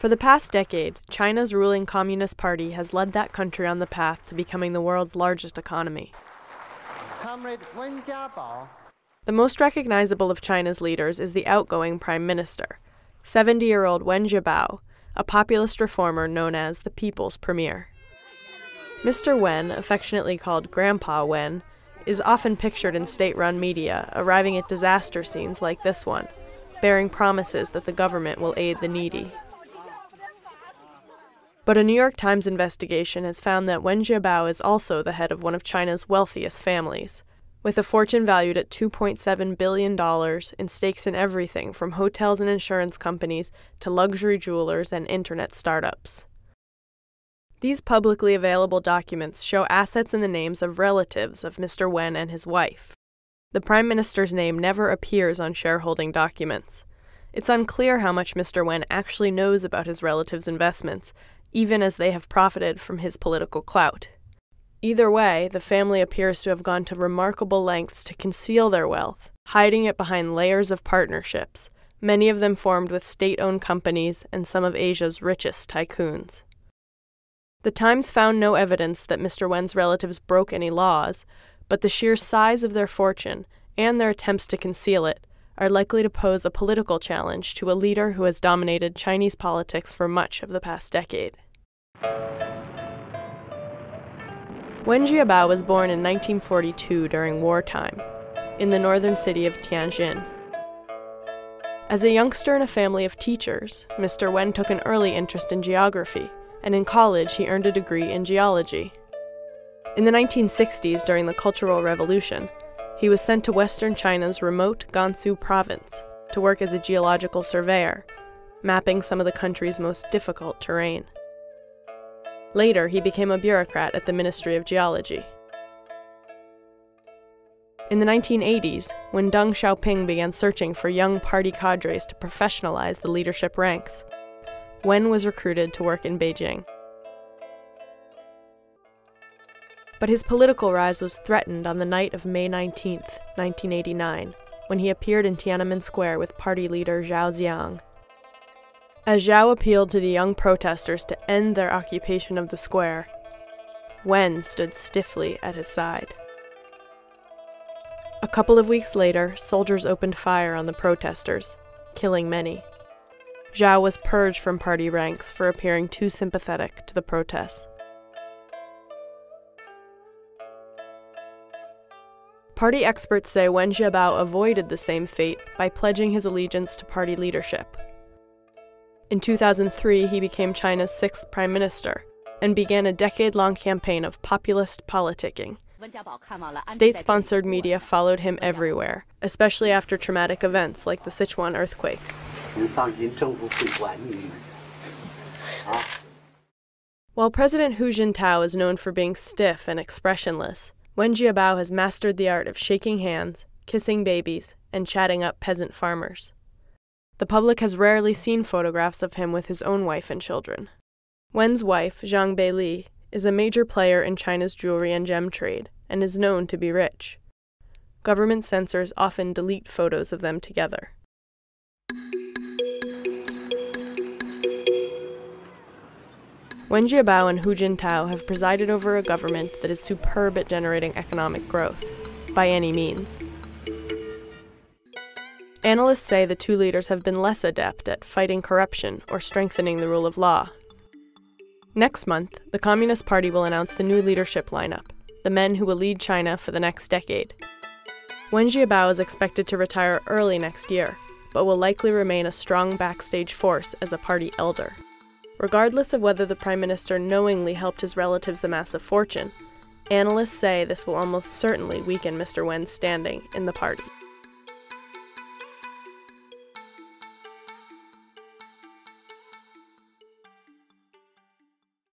For the past decade, China's ruling Communist Party has led that country on the path to becoming the world's largest economy. Comrade Wenjia Bao. The most recognizable of China's leaders is the outgoing prime minister, 70-year-old Wenjia Bao, a populist reformer known as the People's Premier. Mr. Wen, affectionately called Grandpa Wen, is often pictured in state-run media, arriving at disaster scenes like this one, bearing promises that the government will aid the needy. But a New York Times investigation has found that Wenjia Bao is also the head of one of China's wealthiest families, with a fortune valued at $2.7 billion in stakes in everything from hotels and insurance companies to luxury jewelers and internet startups. These publicly available documents show assets in the names of relatives of Mr. Wen and his wife. The Prime Minister's name never appears on shareholding documents. It's unclear how much Mr. Wen actually knows about his relatives' investments, even as they have profited from his political clout. Either way, the family appears to have gone to remarkable lengths to conceal their wealth, hiding it behind layers of partnerships, many of them formed with state-owned companies and some of Asia's richest tycoons. The Times found no evidence that Mr. Wen's relatives broke any laws, but the sheer size of their fortune and their attempts to conceal it are likely to pose a political challenge to a leader who has dominated Chinese politics for much of the past decade. Wenjia Bao was born in 1942 during wartime, in the northern city of Tianjin. As a youngster in a family of teachers, Mr. Wen took an early interest in geography, and in college he earned a degree in geology. In the 1960s, during the Cultural Revolution, he was sent to western China's remote Gansu province to work as a geological surveyor, mapping some of the country's most difficult terrain. Later, he became a bureaucrat at the Ministry of Geology. In the 1980s, when Deng Xiaoping began searching for young party cadres to professionalize the leadership ranks, Wen was recruited to work in Beijing. But his political rise was threatened on the night of May 19, 1989, when he appeared in Tiananmen Square with party leader Zhao Ziang. As Zhao appealed to the young protesters to end their occupation of the square, Wen stood stiffly at his side. A couple of weeks later, soldiers opened fire on the protesters, killing many. Zhao was purged from party ranks for appearing too sympathetic to the protests. Party experts say Wenjia Bao avoided the same fate by pledging his allegiance to party leadership. In 2003, he became China's 6th prime minister and began a decade-long campaign of populist politicking. State-sponsored media followed him everywhere, especially after traumatic events like the Sichuan earthquake. While President Hu Jintao is known for being stiff and expressionless, Wenjia Bao has mastered the art of shaking hands, kissing babies, and chatting up peasant farmers. The public has rarely seen photographs of him with his own wife and children. Wen's wife, Zhang Beili, is a major player in China's jewelry and gem trade, and is known to be rich. Government censors often delete photos of them together. Wenjia Bao and Hu Jintao have presided over a government that is superb at generating economic growth, by any means. Analysts say the two leaders have been less adept at fighting corruption or strengthening the rule of law. Next month, the Communist Party will announce the new leadership lineup, the men who will lead China for the next decade. Wenjia Bao is expected to retire early next year, but will likely remain a strong backstage force as a party elder. Regardless of whether the prime minister knowingly helped his relatives amass a fortune, analysts say this will almost certainly weaken Mr. Wen's standing in the party.